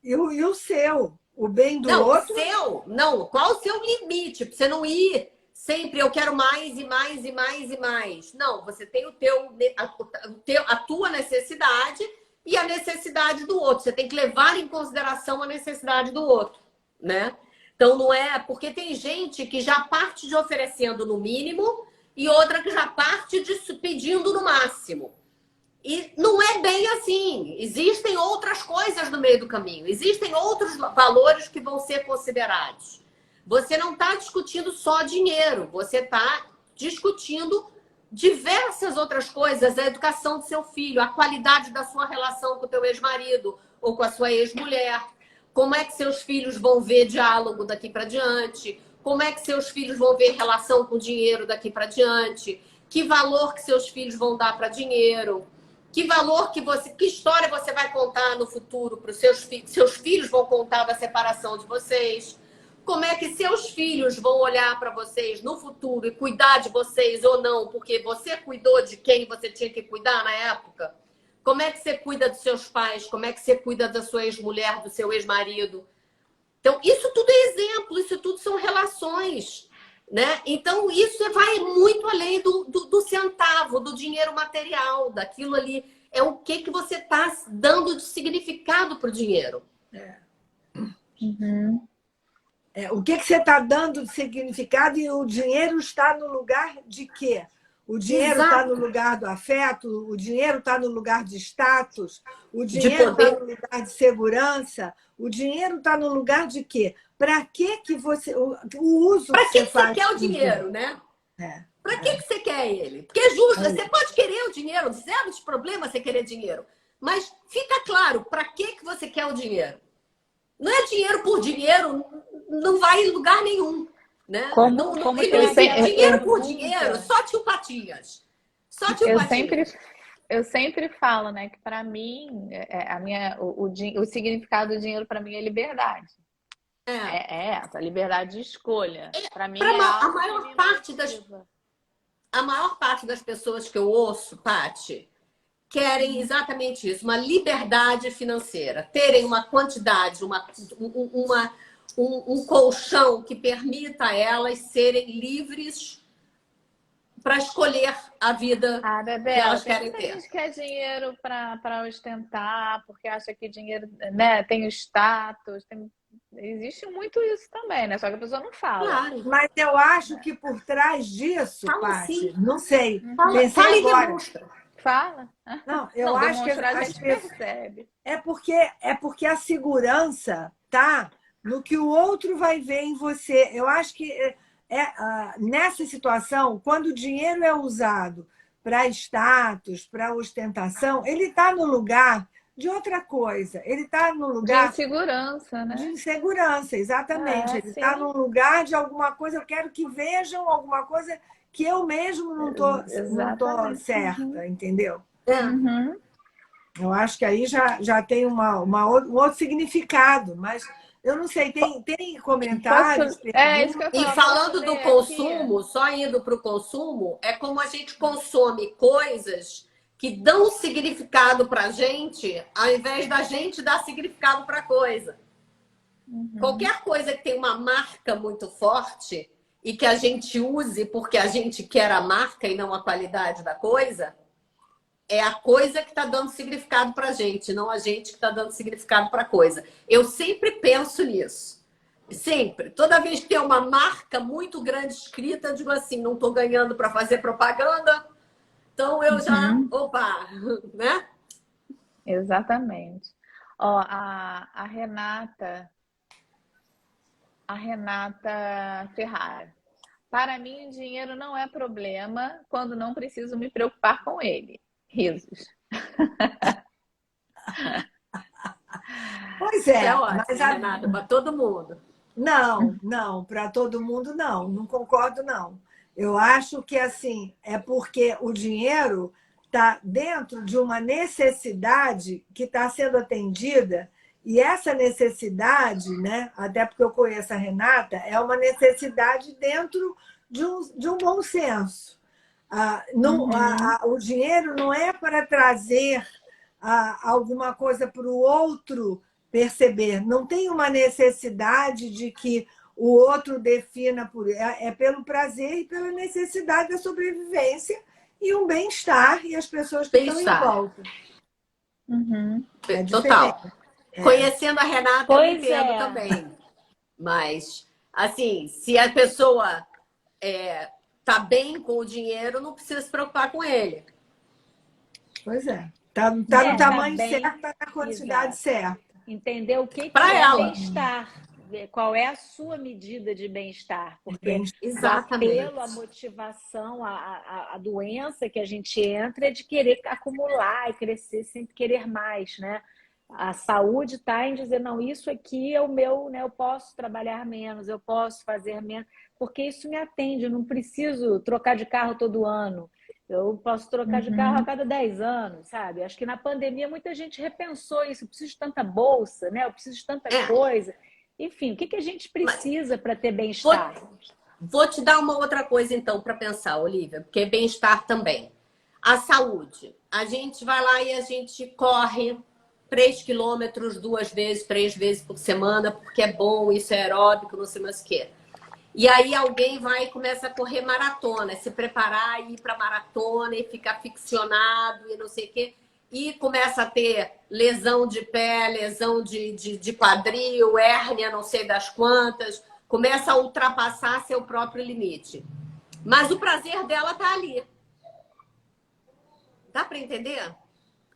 E o seu? O bem do outro? Não, o seu. Não, qual o seu limite? Pra você não ir sempre, eu quero mais e mais e mais e mais. Não, você tem a tua necessidade e a necessidade do outro. Você tem que levar em consideração a necessidade do outro, né? Então, não é... Porque tem gente que já parte de oferecendo no mínimo e outra que já parte de pedindo no máximo. E não é bem assim. Existem outras coisas no meio do caminho. Existem outros valores que vão ser considerados. Você não está discutindo só dinheiro. Você está discutindo diversas outras coisas, a educação do seu filho, a qualidade da sua relação com o teu ex-marido ou com a sua ex-mulher, como é que seus filhos vão ver diálogo daqui para diante, como é que seus filhos vão ver relação com dinheiro daqui para diante, que valor que seus filhos vão dar para dinheiro, que valor que história você vai contar no futuro para os seus filhos vão contar da separação de vocês. Como é que seus filhos vão olhar para vocês no futuro e cuidar de vocês ou não, porque você cuidou de quem você tinha que cuidar na época? Como é que você cuida dos seus pais? Como é que você cuida da sua ex-mulher, do seu ex-marido? Então, isso tudo é exemplo, isso tudo são relações, né? Então, isso vai muito além do centavo, do dinheiro material, daquilo ali. É o que você está dando de significado para o dinheiro. Uhum. O que você está dando de significado e o dinheiro está no lugar de quê? O dinheiro está no lugar do afeto, o dinheiro está no lugar de status, o De dinheiro está poder. no lugar de segurança, o dinheiro está no lugar de quê? Para que você. O uso Para que que você você faz. quer o dinheiro, né? É, Para que você quer ele? Porque é justo, é. você pode querer o dinheiro, zero de problema você querer dinheiro. Mas fica claro, para que você quer o dinheiro? Não é dinheiro por dinheiro, não vai em lugar nenhum. Né? Como Ele tem não existe aquela dinheiro por pergunta. dinheiro, só tio Patinhas. Só tio Eu Patinhas. sempre, eu sempre falo, né, que para mim o significado do dinheiro para mim é liberdade. É essa, liberdade de escolha. Para mim é A algo que maior me parte motiva. a maior parte das pessoas que eu ouço, Pati, querem exatamente isso, uma liberdade financeira, terem uma quantidade, um colchão que permita a elas serem livres para escolher a vida que Bebel, elas tem querem muita ter. gente que quer dinheiro para ostentar, porque acha que dinheiro, né, tem o status. Existe muito isso também, né? Só que a pessoa não fala. Claro. Mas eu acho que por trás disso, Fala Paty, sim. não sei, pensei Fala e agora. demonstra. Fala. Não, eu Não, acho que demonstrar a as gente pessoas. percebe. É porque a segurança tá no que o outro vai ver em você. Eu acho que nessa situação, quando o dinheiro é usado para status, para ostentação, ele está no lugar de outra coisa. Ele está no De lugar insegurança, de né? insegurança, exatamente. Ele está Sim. num lugar de alguma coisa, eu quero que vejam alguma coisa que eu mesmo não tô Exatamente. certa, entendeu? Uhum. Eu acho que aí já tem um outro significado, mas eu não sei, tem comentários, É isso que perguntas? eu ia E falar. Posso falando do ler aqui? consumo, só indo para o consumo, é como a gente consome coisas que dão significado para a gente, ao invés da gente dar significado para a coisa. Qualquer coisa que tem uma marca muito forte e que a gente use porque a gente quer a marca e não a qualidade da coisa, é a coisa que está dando significado para a gente, não a gente que está dando significado para a coisa. Eu sempre penso nisso. Sempre. Toda vez que tem uma marca muito grande escrita, eu digo assim, não estou ganhando para fazer propaganda, então eu já... Opa! Né? Exatamente. Ó, a Renata Ferrara. Para mim, o dinheiro não é problema quando não preciso me preocupar com ele. Risos. Pois Isso é é, ótimo, mas Renata, para todo mundo. não, para todo mundo não concordo não. Eu acho que assim é porque o dinheiro está dentro de uma necessidade que está sendo atendida e essa necessidade, né? Até porque eu conheço a Renata, é uma necessidade dentro de um bom senso. O dinheiro não é para trazer alguma coisa para o outro perceber. Não tem uma necessidade de que o outro defina por é pelo prazer e pela necessidade da sobrevivência e um bem-estar e as pessoas que estão em volta. É diferente. Total. Conhecendo a Renata, eu Pois entendo é. também. Mas, assim, se a pessoa tá bem com o dinheiro, não precisa se preocupar com ele. Pois é. Tá no Tá tamanho bem, certo, tá na quantidade certa. Entender o que Pra é ela. bem-estar, qual é a sua medida de bem-estar, porque o Exatamente. apelo, a motivação, a doença que a gente entra é de querer acumular e crescer, sempre querer mais, né? A saúde está em dizer, não, isso aqui é o meu, né? Eu posso trabalhar menos, eu posso fazer menos, porque isso me atende, eu não preciso trocar de carro todo ano. Eu posso trocar de carro a cada 10 anos, sabe? Acho que na pandemia muita gente repensou isso. Eu preciso de tanta bolsa, né? Eu preciso de tanta coisa. Enfim, o que a gente precisa para ter bem-estar? Vou te dar uma outra coisa, então, para pensar, Olivia, porque é bem-estar também. A saúde. A gente vai lá e a gente corre 3 quilômetros 2 vezes, 3 vezes por semana, porque é bom, isso é aeróbico, não sei mais o quê. E aí alguém vai e começa a correr maratona, se preparar e ir para maratona e ficar ficcionado e não sei o quê. E começa a ter lesão de pé, lesão de quadril, hérnia, não sei das quantas. Começa a ultrapassar seu próprio limite. Mas o prazer dela tá ali. Dá para entender?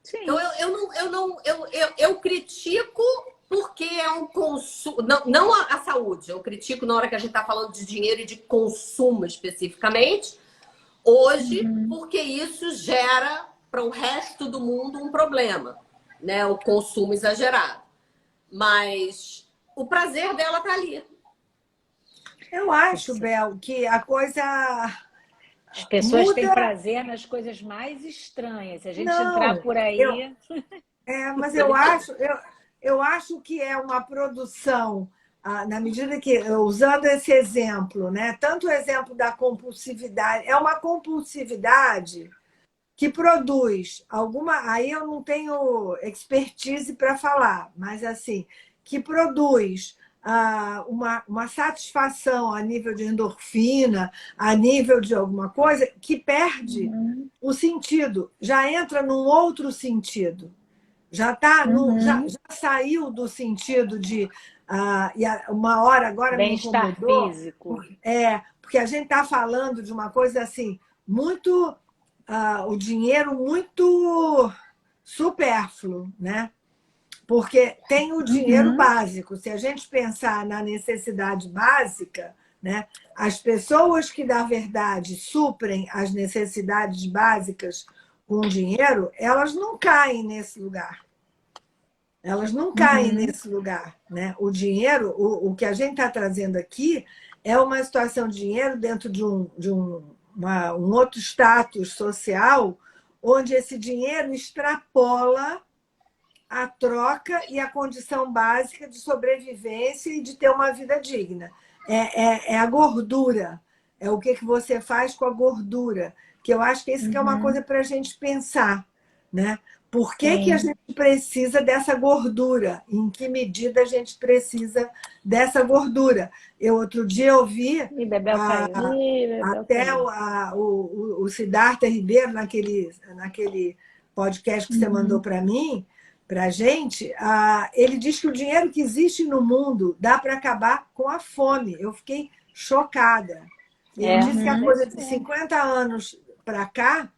Sim. Então eu critico porque é um consumo, não a saúde, eu critico na hora que a gente está falando de dinheiro e de consumo especificamente, hoje, porque isso gera para o resto do mundo um problema, né? O consumo exagerado. Mas o prazer dela tá ali. Eu acho, Bel, que a coisa As pessoas têm muda. prazer nas coisas mais estranhas. Se a gente entrar Não, por eu, aí. mas eu acho que é uma produção, na medida que, usando esse exemplo, né? Tanto o exemplo da compulsividade, é uma compulsividade que produz alguma. Aí eu não tenho expertise para falar, mas assim, que produz uma satisfação a nível de endorfina, a nível de alguma coisa, que perde o sentido, já entra num outro sentido. Já tá já saiu do sentido de uma hora agora me Bem-estar incomodou, físico. porque a gente está falando de uma coisa assim, muito o dinheiro muito supérfluo, né? Porque tem o dinheiro básico. Se a gente pensar na necessidade básica, né? As pessoas que, na verdade, suprem as necessidades básicas com dinheiro, elas não caem nesse lugar. Elas não caem nesse lugar, né? O dinheiro, o que a gente está trazendo aqui é uma situação de dinheiro dentro de um outro status social, onde esse dinheiro extrapola a troca e a condição básica de sobrevivência e de ter uma vida digna. É a gordura, é o que você faz com a gordura, que eu acho que isso que é uma coisa para a gente pensar, né? Por que a gente precisa dessa gordura? Em que medida a gente precisa dessa gordura? Eu outro dia ouvi Ih, Bebel caiu. até o Siddhartha Ribeiro, naquele podcast que você mandou para mim, para a gente, ele diz que o dinheiro que existe no mundo dá para acabar com a fome. Eu fiquei chocada. Ele disse que a coisa de 50 anos para cá,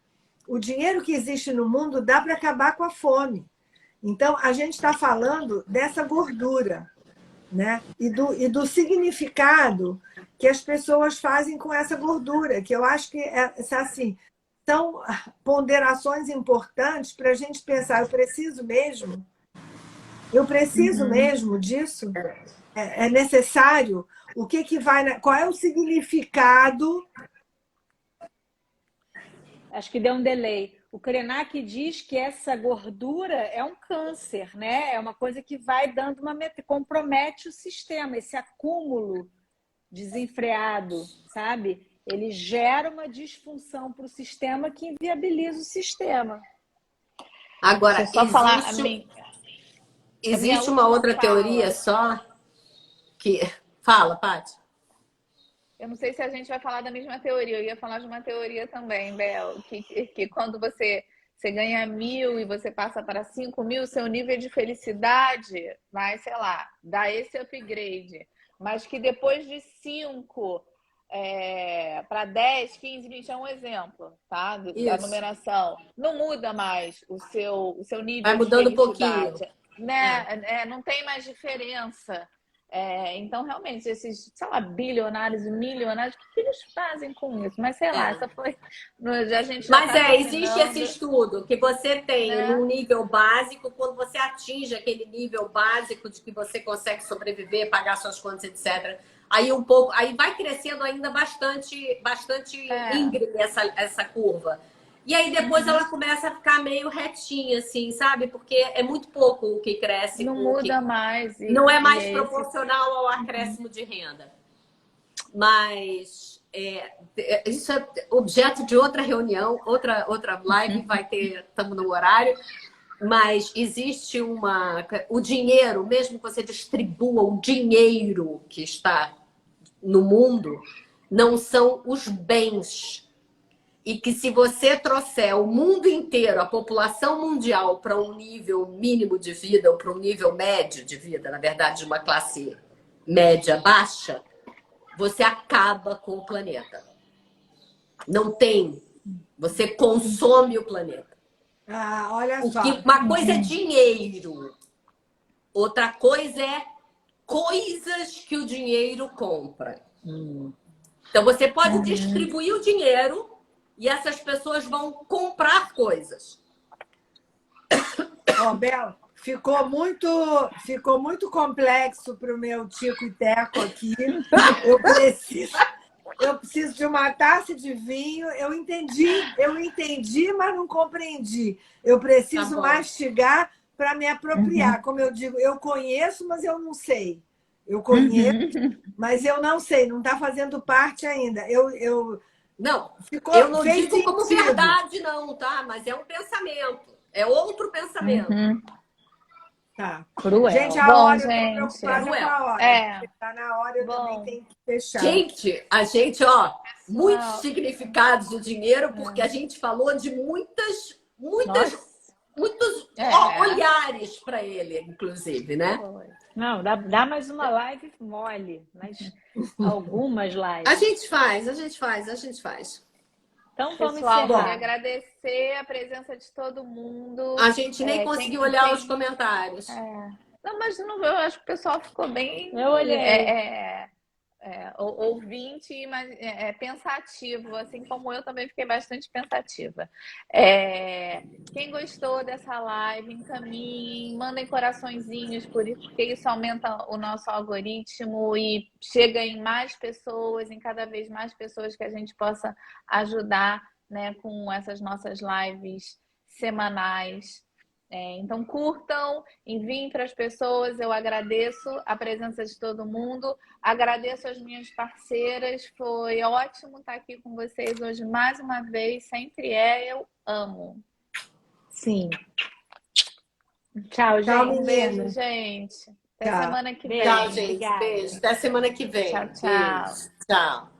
o dinheiro que existe no mundo dá para acabar com a fome. Então, a gente está falando dessa gordura, né? E do significado que as pessoas fazem com essa gordura, que eu acho que assim, são ponderações importantes para a gente pensar, eu preciso mesmo disso? É necessário? O que vai, qual é o significado? Acho que deu um delay. O Krenak diz que essa gordura é um câncer, né? É uma coisa que vai dando compromete o sistema, esse acúmulo desenfreado, sabe? Ele gera uma disfunção para o sistema que inviabiliza o sistema. Agora, Deixa eu só falar existe uma outra teoria só que... Fala, Paty. Eu não sei se a gente vai falar da mesma teoria. Eu ia falar de uma teoria também, Bel, que quando você ganha 1.000 e você passa para 5.000, seu nível de felicidade vai, sei lá, dar esse upgrade. Mas que depois de 5 para 10, 15, 20, é um exemplo, tá? Da numeração. Não muda mais o seu nível vai mudando de felicidade. Um pouquinho. Né? Não tem mais diferença. Então, realmente, esses, sei lá, bilionários e milionários, o que eles fazem com isso? Mas, sei lá, essa foi... A gente Mas existe esse estudo que você tem num nível básico, quando você atinge aquele nível básico de que você consegue sobreviver, pagar suas contas, etc. Aí aí vai crescendo ainda bastante íngreme essa curva. E aí depois ela começa a ficar meio retinha, assim, sabe? Porque é muito pouco o que cresce. Não muda mais. Não é mais proporcional ao acréscimo de renda. Mas isso é objeto de outra reunião, outra live, estamos no horário, mas existe o dinheiro, mesmo que você distribua o dinheiro que está no mundo, não são os bens. E que se você trouxer o mundo inteiro, a população mundial, para um nível mínimo de vida, ou para um nível médio de vida, na verdade, de uma classe média baixa, você acaba com o planeta. Não tem. Você consome o planeta. Olha só. Uma coisa é dinheiro. Outra coisa é coisas que o dinheiro compra. Então, você pode distribuir o dinheiro e essas pessoas vão comprar coisas. Bel, ficou muito complexo para o meu tico e teco aqui. Eu preciso de uma taça de vinho. Eu entendi, mas não compreendi. Eu preciso mastigar para me apropriar. Como eu digo, eu conheço, mas eu não sei. Eu conheço, mas eu não sei. Não está fazendo parte ainda. Não, eu não digo como verdade, não, tá? Mas é um pensamento. É outro pensamento. Tá. Cruel. Gente, a hora, eu tô preocupada com a hora. Tá na hora, eu também tenho que fechar. Gente, muitos significados do dinheiro, porque a gente falou de muitos olhares para ele, inclusive, né? Não, dá mais uma live mole, mas algumas lives. A gente faz. Então vamos Pessoal, encerrar. queria agradecer a presença de todo mundo. A gente nem conseguiu olhar os comentários. Não, mas não, eu acho que o pessoal ficou bem... Eu olhei. Ouvinte, mas pensativo, assim como eu também fiquei bastante pensativa. Quem gostou dessa live, encaminhem, mandem coraçõezinhos, porque isso aumenta o nosso algoritmo e chega em mais pessoas, em cada vez mais pessoas que a gente possa ajudar, né, com essas nossas lives semanais. Então curtam, enviem para as pessoas. Eu agradeço a presença de todo mundo, agradeço as minhas parceiras, foi ótimo estar aqui com vocês hoje mais uma vez, sempre eu amo. Sim. Tchau, gente. Um beijo, gente. Até semana que vem. Tchau, gente. Beijo. Até semana que vem. Tchau, tchau. Beijo. Tchau.